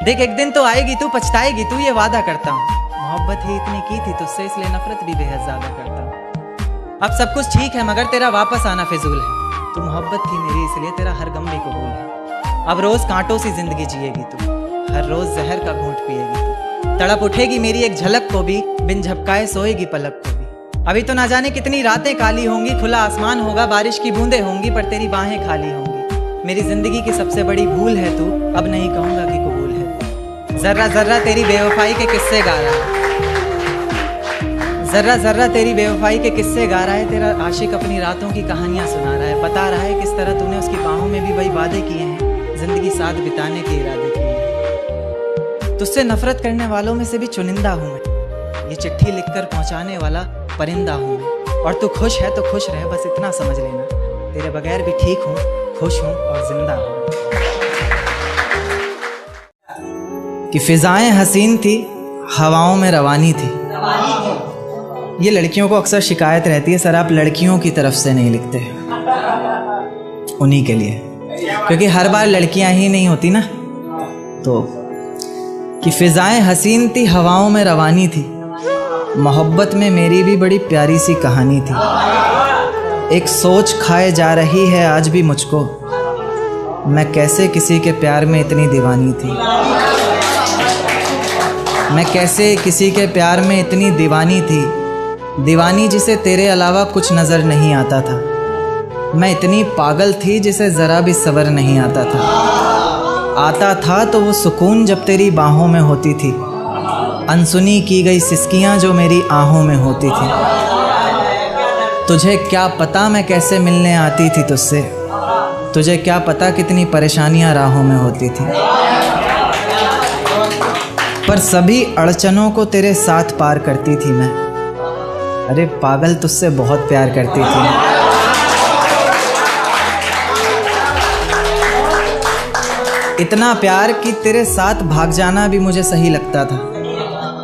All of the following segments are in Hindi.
देख एक दिन तो आएगी तू, पछताएगी तू, ये वादा करता हूँ। मोहब्बत ही इतनी की थी तुझसे, इसलिए नफरत भी बेहद ज्यादा करता हूँ। अब सब कुछ ठीक है मगर तेरा वापस आना फिजूल है। तू मोहब्बत थी मेरी इसलिए तेरा हर गम भी कबूल है। अब रोज कांटों सी जिंदगी जिएगी तू, हर रोज जहर का घूंट पिएगी तू। तड़प उठेगी मेरी एक झलक को भी, बिन झपकाए सोएगी पलक को भी। अभी तो ना जाने कितनी रातें काली होंगी, खुला आसमान होगा, बारिश की बूंदें होंगी, पर तेरी बाहें खाली होंगी। मेरी जिंदगी की सबसे बड़ी भूल है तू, अब नहीं कहूँगा कि कबूल है। जर्रा जर्रा तेरी बेवफाई के किस्से गा रहा है, जर्रा जर्रा तेरी बेवफाई के किस्से गा रहा है। तेरा आशिक अपनी रातों की कहानियाँ सुना रहा है, बता रहा है किस तरह तूने उसकी बाहों में भी वही वादे किए हैं, जिंदगी साथ बिताने के इरादे किए हैं। तुझसे नफरत करने वालों में से भी चुनिंदा हूँ मैं, ये चिट्ठी लिखकर पहुँचाने वाला परिंदा हूँ मैं। और तू खुश है तो खुश रह, बस इतना समझ लेना, तेरे बगैर भी ठीक हूँ, खुश हूँ और जिंदा हूँ। कि फिजाएं हसीन थी, हवाओं में रवानी थी। ये लड़कियों को अक्सर शिकायत रहती है, सर आप लड़कियों की तरफ से नहीं लिखते, उन्हीं के लिए, क्योंकि हर बार लड़कियां ही नहीं होती ना। तो कि फिजाएं हसीन थी, हवाओं में रवानी थी, मोहब्बत में मेरी भी बड़ी प्यारी सी कहानी थी। एक सोच खाए जा रही है आज भी मुझको, मैं कैसे किसी के प्यार में इतनी दीवानी थी। मैं कैसे किसी के प्यार में इतनी दीवानी थी, दीवानी जिसे तेरे अलावा कुछ नज़र नहीं आता था। मैं इतनी पागल थी जिसे ज़रा भी सब्र नहीं आता था तो वो सुकून जब तेरी बाहों में होती थी, अनसुनी की गई सिसकियाँ जो मेरी आहों में होती थी। तुझे क्या पता मैं कैसे मिलने आती थी तुझसे, तुझे क्या पता कितनी परेशानियाँ राहों में होती थी, पर सभी अड़चनों को तेरे साथ पार करती थी मैं। अरे पागल तुझसे बहुत प्यार करती थी। इतना प्यार कि तेरे साथ भाग जाना भी मुझे सही लगता था।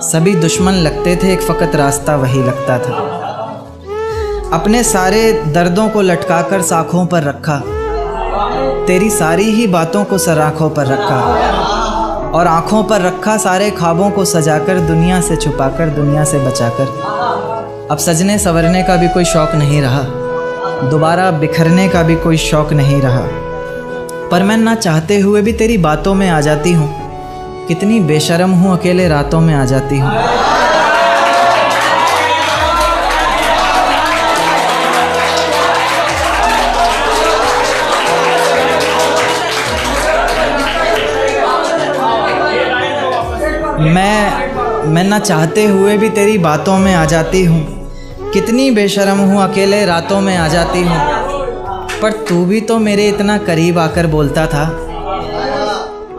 सभी दुश्मन लगते थे, एक फ़कत रास्ता वही लगता था। अपने सारे दर्दों को लटकाकर साखों पर रखा, तेरी सारी ही बातों को सराखों पर रखा, और आँखों पर रखा सारे ख्वाबों को सजाकर, दुनिया से छुपाकर, दुनिया से बचाकर। अब सजने संवरने का भी कोई शौक़ नहीं रहा, दोबारा बिखरने का भी कोई शौक़ नहीं रहा, पर मैं ना चाहते हुए भी तेरी बातों में आ जाती हूँ। कितनी बेशर्म हूँ, अकेले रातों में आ जाती हूँ। मैं ना चाहते हुए भी तेरी बातों में आ जाती हूँ। कितनी बेशर्म हूँ, अकेले रातों में आ जाती हूँ, पर तू भी तो मेरे इतना करीब आकर बोलता था,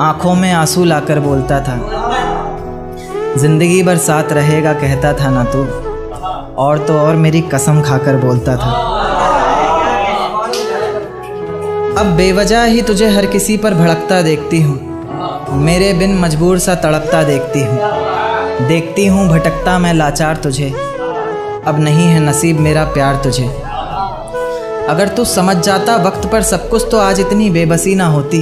आँखों में आंसू लाकर बोलता था, ज़िंदगी भर साथ रहेगा कहता था ना तू, और तो और मेरी कसम खाकर बोलता था। अब बेवजह ही तुझे हर किसी पर भड़कता देखती हूँ, मेरे बिन मजबूर सा तड़पता देखती हूँ भटकता मैं लाचार तुझे। अब नहीं है नसीब मेरा प्यार तुझे। अगर तू समझ जाता वक्त पर सब कुछ तो आज इतनी बेबसी ना होती,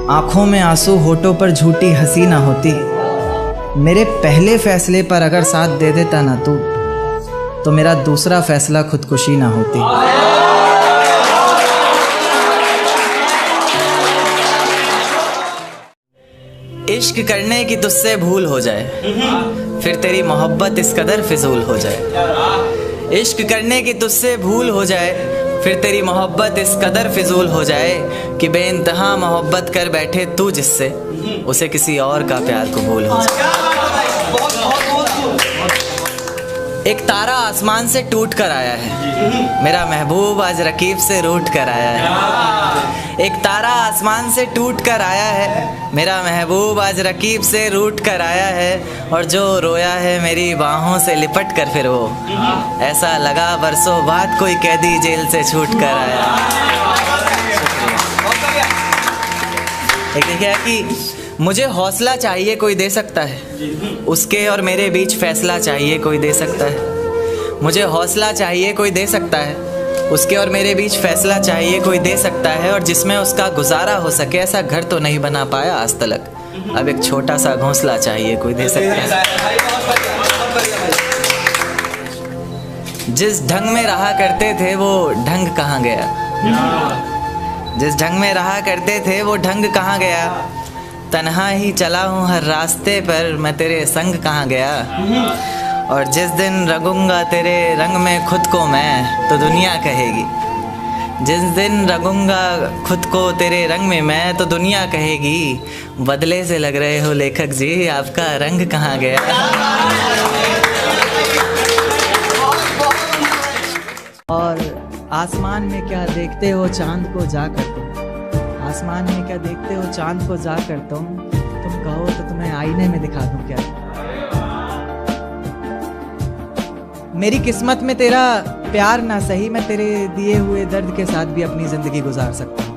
आँखों में आंसू होठों पर झूठी हंसी ना होती। मेरे पहले फैसले पर अगर साथ दे देता ना तू, तो मेरा दूसरा फैसला खुदकुशी ना होती। इश्क करने की तुझसे भूल हो जाए, फिर तेरी मोहब्बत इस कदर फिजूल हो जाए। इश्क करने की तुझसे भूल हो जाए, फिर तेरी मोहब्बत इस कदर फिजूल हो जाए कि बेइंतहा मोहब्बत कर बैठे तू जिससे, उसे किसी और का प्यार कबूल हो जाए। एक तारा आसमान से टूट कर आया है, मेरा महबूब आज रकीब से रूठ कर आया है। एक तारा आसमान से टूट कर आया है, मेरा महबूब आज रकीब से रूठ कर आया है। और जो रोया है मेरी बाहों से लिपट कर, फिर वो ऐसा लगा बरसों बाद कोई कैदी जेल से छूट कर आया। एक देखिए कि मुझे हौसला चाहिए कोई दे सकता है, उसके और मेरे बीच फैसला चाहिए कोई दे सकता है। मुझे हौसला चाहिए कोई दे सकता है, उसके और मेरे बीच फैसला चाहिए कोई दे सकता है, और जिसमें उसका गुजारा हो सके। ऐसा घर तो नहीं बना पाया आज तलक, अब एक छोटा सा घोंसला चाहिए कोई दे सकता है। जिस ढंग में रहा करते थे वो ढंग कहाँ गया, जिस ढंग में रहा करते थे वो ढंग कहाँ गया। तन्हा ही चला हूँ हर रास्ते पर, मैं तेरे संग कहाँ गया। और जिस दिन रंगूंगा तेरे रंग में खुद को मैं, तो दुनिया कहेगी। जिस दिन रंगूंगा खुद को तेरे रंग में मैं, तो दुनिया कहेगी, बदले से लग रहे हो लेखक जी, आपका रंग कहाँ गया। और आसमान में क्या देखते हो चांद को जाकर तुम, आसमान में क्या देखते हो चांद को जाकर तुम कहो तो तुम्हें आईने में दिखा दूं क्या। मेरी किस्मत में तेरा प्यार ना सही, मैं तेरे दिए हुए दर्द के साथ भी अपनी ज़िंदगी गुजार सकता हूँ।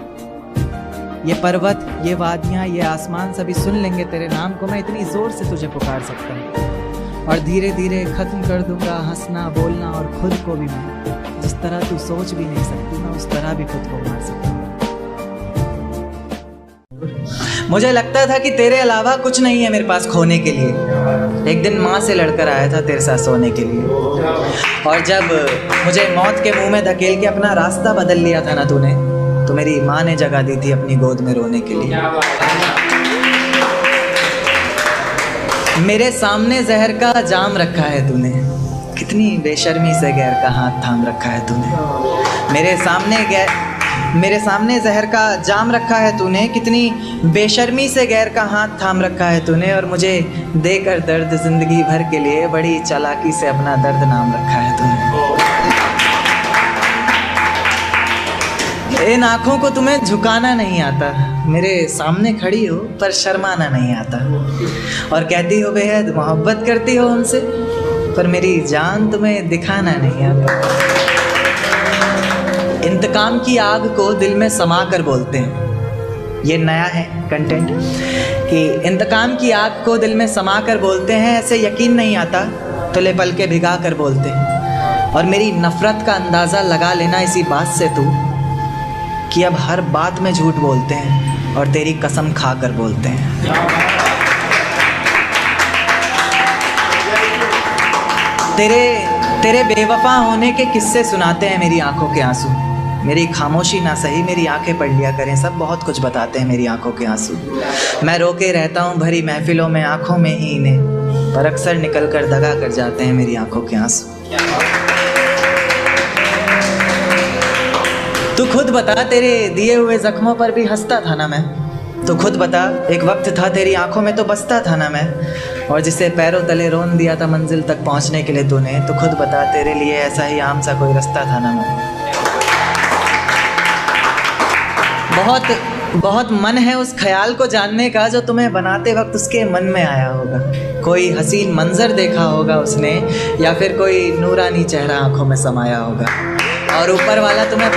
ये पर्वत, ये वादियाँ, ये आसमान सभी सुन लेंगे तेरे नाम को, मैं इतनी ज़ोर से तुझे पुकार सकता हूँ। और धीरे धीरे ख़त्म कर दूंगा हंसना बोलना, और खुद को भी मैं जिस तरह तू सोच भी नहीं सकती, मैं उस तरह भी खुद को मार सकता हूँ। मुझे लगता था कि तेरे अलावा कुछ नहीं है मेरे पास खोने के लिए। एक दिन माँ से लड़कर आया था तेरे साथ सोने के लिए, और जब मुझे मौत के मुंह में धकेल के अपना रास्ता बदल लिया था ना तूने, तो मेरी माँ ने जगह दी थी अपनी गोद में रोने के लिए। मेरे सामने जहर का जाम रखा है तूने, कितनी बेशर्मी से गैर का हाथ थाम रखा है तूने। मेरे सामने जहर का जाम रखा है तूने, कितनी बेशर्मी से गैर का हाथ थाम रखा है तूने। और मुझे देकर दर्द जिंदगी भर के लिए बड़ी चालाकी से अपना दर्द नाम रखा है तूने। इन आँखों को तुम्हें झुकाना नहीं आता, मेरे सामने खड़ी हो पर शर्माना नहीं आता। और कहती हो बेहद मोहब्बत करती हो उनसे, पर मेरी जान तुम्हें दिखाना नहीं आता। इंतकाम की आग को दिल में समा कर बोलते हैं, ये नया है कंटेंट कि इंतकाम की आग को दिल में समा कर बोलते हैं। ऐसे यकीन नहीं आता तो ले पल के भिगा कर बोलते हैं। और मेरी नफ़रत का अंदाज़ा लगा लेना इसी बात से तू कि अब हर बात में झूठ बोलते हैं और तेरी कसम खा कर बोलते हैं। तेरे बेवफा होने के किस्से सुनाते हैं मेरी आंखों के आंसू। मेरी खामोशी ना सही, मेरी आंखें पढ़ लिया करें, सब बहुत कुछ बताते हैं मेरी आंखों के आंसू। मैं रोके रहता हूँ भरी महफिलों में आंखों में ही इन्हें, पर अक्सर निकल कर दगा कर जाते हैं मेरी आंखों के आंसू। तू खुद बता, तेरे दिए हुए जख्मों पर भी हंसता था ना मैं। तो खुद बता, एक वक्त था तेरी आंखों में तो बसता था ना मैं। और जिसे पैरों तले रोन दिया था मंजिल तक पहुंचने के लिए तूने, तो खुद बता, तेरे लिए ऐसा ही आम सा कोई रास्ता था ना मैं। बहुत मन है उस ख्याल को जानने का जो तुम्हें बनाते वक्त उसके मन में आया होगा। कोई हसीन मंजर देखा होगा उसने, या फिर कोई नूरानी चेहरा आंखों में समाया होगा। और ऊपर वाला तुम्हें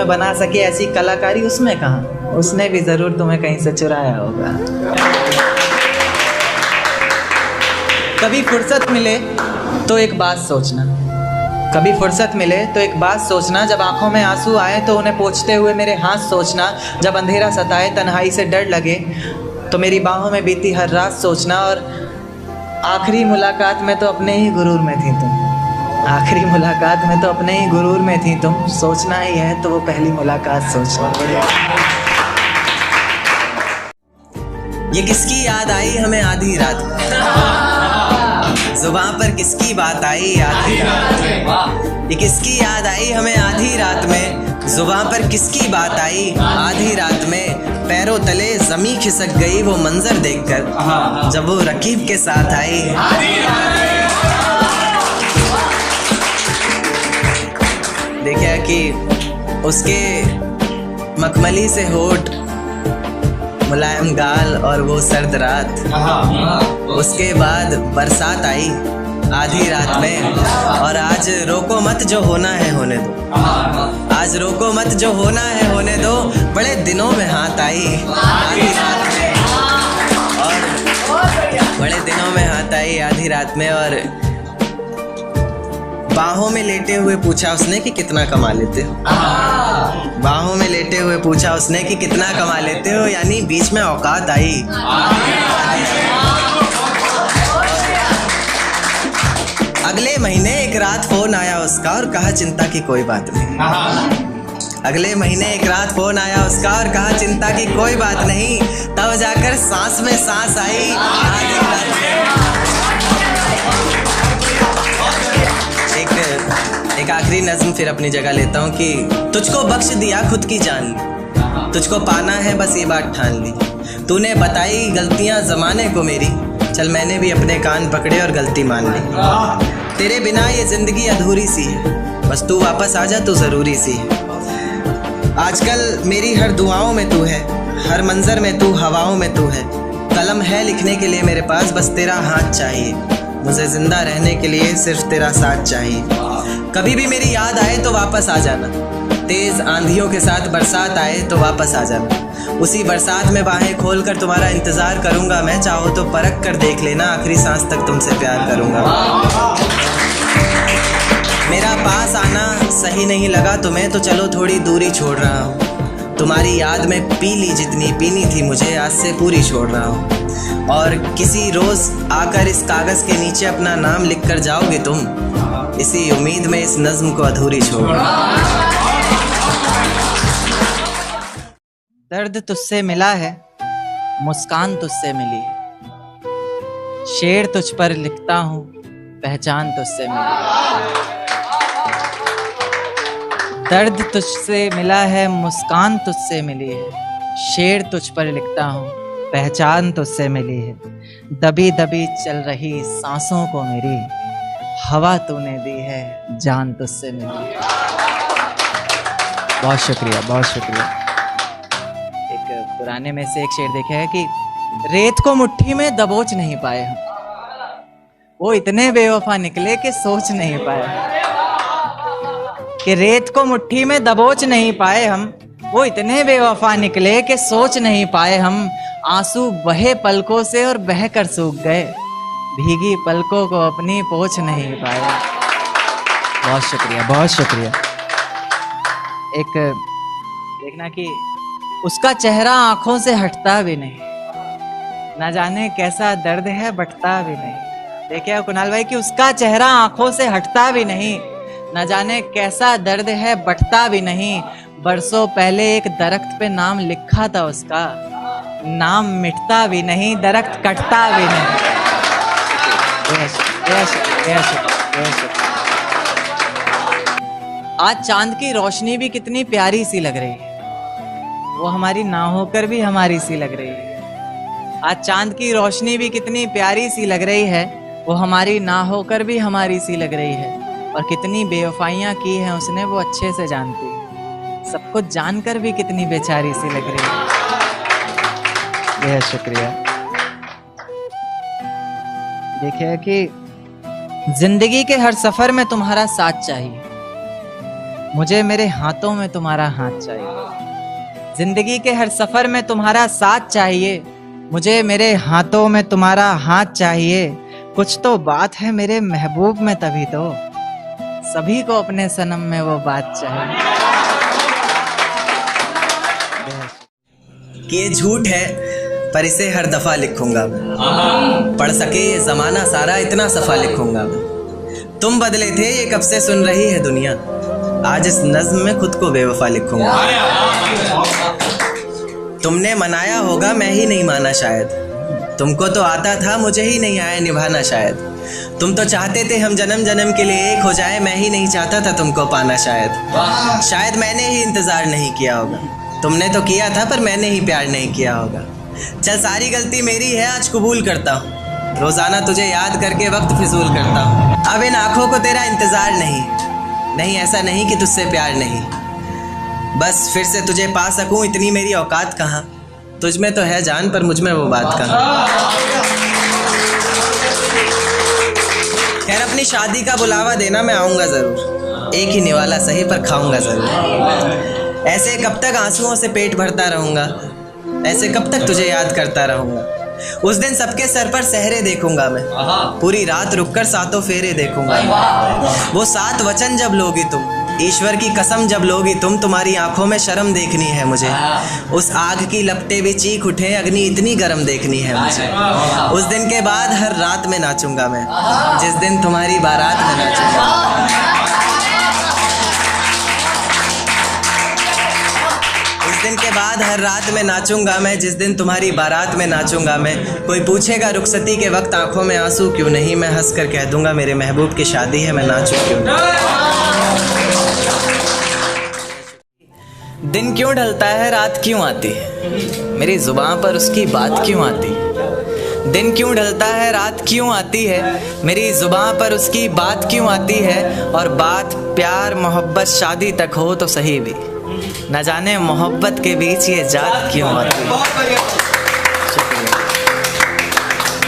बना सके ऐसी कलाकारी उसमें कहाँ, उसने भी ज़रूर तुम्हें कहीं से चुराया होगा। कभी फुर्सत मिले तो एक बात सोचना, जब आंखों में आंसू आए तो उन्हें पोंछते हुए मेरे हाथ सोचना। जब अंधेरा सताए तन्हाई से डर लगे तो मेरी बाहों में बीती हर रात सोचना। और आखिरी मुलाकात में तो अपने ही गुरूर में थी तुम, सोचना ही है तो वो पहली मुलाकात सोचना। ये किसकी याद आई हमें आधी रात, जुबान पर किसकी बात आई आधी रात में। ये किसकी याद आई हमें आधी रात में, जुबान पर किसकी बात आई आधी रात में। पैरों तले ज़मीं खिसक गई वो मंजर देखकर जब वो रकीब के साथ आई। देखा कि उसके मखमली से होठ, मुलायम गाल और वो सर्द रात। उसके बाद बरसात आई आधी रात में। और आज रोको मत जो होना है होने दो, आज रोको मत जो होना है होने दो। बड़े दिनों में हाथ आई आधी रात में, और बड़े दिनों में हाथ आई आधी रात में। और बाहों में लेटे हुए पूछा उसने कि कितना कमा लेते हो। बाहों में लेटे हुए पूछा उसने कि कितना कमा लेते हो, यानी बीच में औकात आई। अगले महीने एक रात फोन आया उसका और कहा चिंता की कोई बात नहीं। अगले महीने एक रात फोन आया उसका और कहा चिंता की कोई बात नहीं। तब जाकर सांस में सांस आई। एक आखिरी नज्म फिर अपनी जगह लेता हूँ कि तुझको बख्श दिया खुद की जान ली, तुझको पाना है बस ये बात ठान ली। तूने बताई गलतियाँ ज़माने को मेरी, चल मैंने भी अपने कान पकड़े और गलती मान ली। तेरे बिना ये ज़िंदगी अधूरी सी है, बस तू वापस आ जा तो ज़रूरी सी है। आजकल मेरी हर दुआओं में तू है, हर मंजर में तू, हवाओं में तू है। कलम है लिखने के लिए मेरे पास, बस तेरा हाथ चाहिए। मुझे जिंदा रहने के लिए सिर्फ तेरा साथ चाहिए। कभी भी मेरी याद आए तो वापस आ जाना, तेज आंधियों के साथ बरसात आए तो वापस आ जाना। उसी बरसात में बाहें खोलकर तुम्हारा इंतजार करूंगा मैं, चाहो तो परख कर देख लेना, आखिरी सांस तक तुमसे प्यार करूंगा। मेरा पास आना सही नहीं लगा तुम्हें तो चलो थोड़ी दूरी छोड़ रहा हूँ। तुम्हारी याद में पी ली जितनी पीनी थी मुझे, आज से पूरी छोड़ रहा हूँ। और किसी रोज़ आकर इस कागज़ के नीचे अपना नाम लिख कर जाओगे तुम, इसी उम्मीद में इस नज़्म को अधूरी छोड़ रहा हूँ। दर्द तुझसे मिला है, मुस्कान तुझसे मिली, शेर तुझ पर लिखता हूँ, पहचान तुझसे मिली। दर्द तुझसे मिला है, मुस्कान तुझसे मिली है, शेर तुझ पर लिखता हूँ, पहचान तुझसे मिली है। दबी दबी चल रही सांसों को मेरी, हवा तूने दी है, जान तुझसे मिली। बहुत शुक्रिया, बहुत शुक्रिया। एक पुराने में से एक शेर देखा है कि रेत को मुट्ठी में दबोच नहीं पाए हम, वो इतने बेवफा निकले कि सोच नहीं पाए। कि रेत को मुट्ठी में दबोच नहीं पाए हम, वो इतने बेवफा निकले कि सोच नहीं पाए हम। आंसू बहे पलकों से और बह कर सूख गए, भीगी पलकों को अपनी पोंछ नहीं पाए। बहुत शुक्रिया, बहुत शुक्रिया। एक देखना कि उसका चेहरा आंखों से हटता भी नहीं, ना जाने कैसा दर्द है बटता भी नहीं। देखिए कुणाल भाई कि उसका चेहरा आंखों से हटता भी नहीं, न जाने कैसा दर्द है बटता भी नहीं। बरसों पहले एक दरख्त पे नाम लिखा था उसका, नाम मिटता भी नहीं, दरख्त कटता भी नहीं। आज चांद की रोशनी भी कितनी प्यारी सी लग रही है, वो हमारी ना होकर भी हमारी सी लग रही है। आज चांद की रोशनी भी कितनी प्यारी सी लग रही है, वो हमारी ना होकर भी हमारी सी लग रही है। और कितनी बेवफाइयाँ की हैं उसने वो अच्छे से जानती है, सब कुछ जानकर भी कितनी बेचारी सी लग रही है। यह शुक्रिया। देखिए कि जिंदगी के हर सफर में तुम्हारा साथ चाहिए, मुझे मेरे हाथों में तुम्हारा हाथ चाहिए। जिंदगी के हर सफर में तुम्हारा साथ चाहिए, मुझे मेरे हाथों में तुम्हारा हाथ चाहिए। कुछ तो बात है मेरे महबूब में तभी तो, सभी को अपने सनम में वो बात चाहिए। कि ये झूठ है पर इसे हर दफा लिखूंगा मैं, पढ़ सके ये जमाना सारा इतना सफा लिखूंगा मैं। तुम बदले थे ये कब से सुन रही है दुनिया, आज इस नज्म में खुद को बेवफा लिखूंगा। तुमने मनाया होगा मैं ही नहीं माना शायद, तुमको तो आता था मुझे ही नहीं आया निभाना शायद। तुम तो चाहते थे हम जन्म जन्म के लिए एक हो जाए, मैं ही नहीं चाहता था तुमको पाना शायद। शायद मैंने ही इंतज़ार नहीं किया होगा, तुमने तो किया था पर मैंने ही प्यार नहीं किया होगा। चल सारी गलती मेरी है आज कबूल करता हूँ, रोज़ाना तुझे याद करके वक्त फिजूल करता हूँ। अब इन आँखों को तेरा इंतज़ार नहीं, ऐसा नहीं कि तुझसे प्यार नहीं, बस फिर से तुझे पा सकूँ इतनी मेरी औकात कहाँ। तुझ में तो है जान पर मुझ में वो बात कहाँ। खैर अपनी शादी का बुलावा देना मैं आऊँगा ज़रूर, एक ही निवाला सही पर खाऊँगा ज़रूर। ऐसे कब तक आंसुओं से पेट भरता रहूँगा, ऐसे कब तक तुझे याद करता रहूँगा। उस दिन सबके सर पर सहरे देखूंगा मैं, पूरी रात रुककर सातों फेरे देखूंगा। वो 7 वचन जब लोगी तुम, ईश्वर की कसम जब लोगी तुम, तुम्हारी आंखों में शर्म देखनी है मुझे। उस आग की लपटें भी चीख उठे, अग्नि इतनी गर्म देखनी है मुझे। उस दिन के बाद हर रात में नाचूंगा मैं, जिस दिन तुम्हारी बारात में नाचूंगा। उस दिन के बाद हर रात में नाचूंगा मैं, जिस दिन तुम्हारी बारात में नाचूंगा मैं। कोई पूछेगा रुखसती के वक्त आंखों में आंसू क्यों नहीं, मैं हंस कर कह दूंगा मेरे महबूब की शादी है, मैं नाचूं क्यों नहीं। दिन क्यों ढलता है, रात क्यों आती है, मेरी जुबान पर उसकी बात क्यों आती है। दिन क्यों ढलता है, रात क्यों आती है, मेरी जुबान पर उसकी बात क्यों आती है। और बात प्यार मोहब्बत शादी तक हो तो सही भी, न जाने मोहब्बत के बीच ये जात क्यों आती है।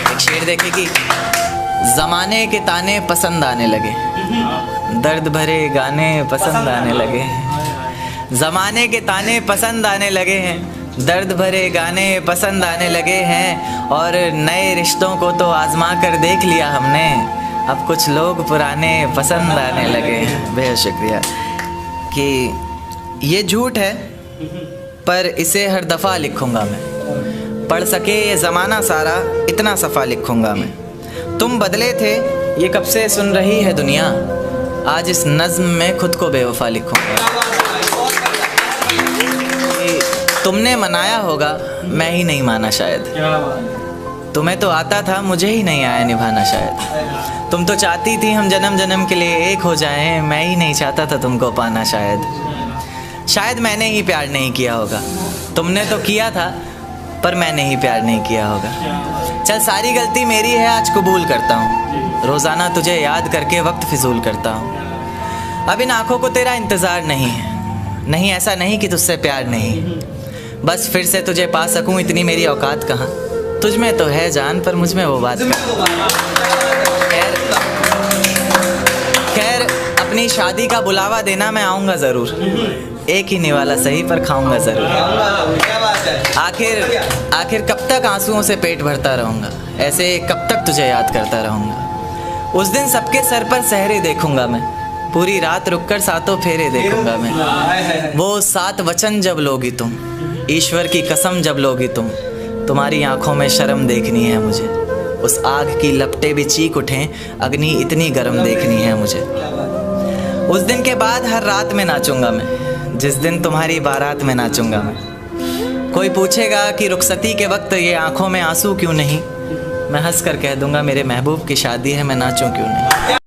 एक शेर देखे कि ज़माने के ताने पसंद आने लगे, दर्द भरे गाने पसंद आने लगे। ज़माने के ताने पसंद आने लगे हैं, दर्द भरे गाने पसंद आने लगे हैं। और नए रिश्तों को तो आजमा कर देख लिया हमने, अब कुछ लोग पुराने पसंद आने लगे हैं। बेहद शुक्रिया। कि ये झूठ है पर इसे हर दफ़ा लिखूंगा मैं, पढ़ सके ये ज़माना सारा इतना सफ़ा लिखूंगा मैं। तुम बदले थे ये कब से सुन रही है दुनिया, आज इस नज़्म में खुद को बेवफा लिखूंगा। तुमने मनाया होगा मैं ही नहीं माना शायद, तुम्हें तो आता था मुझे ही नहीं आया निभाना शायद। तुम तो चाहती थी हम जन्म जन्म के लिए एक हो जाएं, मैं ही नहीं चाहता था तुमको पाना शायद मैंने ही प्यार नहीं किया होगा, तुमने तो किया था पर मैंने ही प्यार नहीं किया होगा। चल सारी गलती मेरी है आज कबूल करता हूँ, रोज़ाना तुझे याद करके वक्त फिजूल करता हूँ। अब इन आँखों को तेरा इंतज़ार नहीं है, नहीं ऐसा नहीं कि तुझसे प्यार नहीं, बस फिर से तुझे पा सकूं इतनी मेरी औकात कहाँ। तुझ में तो है जान पर मुझ में वो बात खैर अपनी शादी का बुलावा देना मैं आऊँगा ज़रूर, एक ही निवाला सही पर खाऊंगा ज़रूर। आखिर कब तक आंसुओं से पेट भरता रहूँगा, ऐसे कब तक तुझे याद करता रहूँगा। उस दिन सबके सर पर सहरे देखूँगा मैं, पूरी रात रुककर सातों फेरे देखूँगा मैं। वो 7 वचन जब लोगी तुम, ईश्वर की कसम जब लोगी तुम, तुम्हारी आंखों में शर्म देखनी है मुझे। उस आग की लपटें भी चीख उठें, अग्नि इतनी गर्म देखनी है मुझे। उस दिन के बाद हर रात में नाचूंगा मैं, जिस दिन तुम्हारी बारात में नाचूंगा मैं। कोई पूछेगा कि रुखसती के वक्त ये आंखों में आंसू क्यों नहीं, मैं हंस कर कह दूंगा मेरे महबूब की शादी है, मैं नाचूं क्यों नहीं।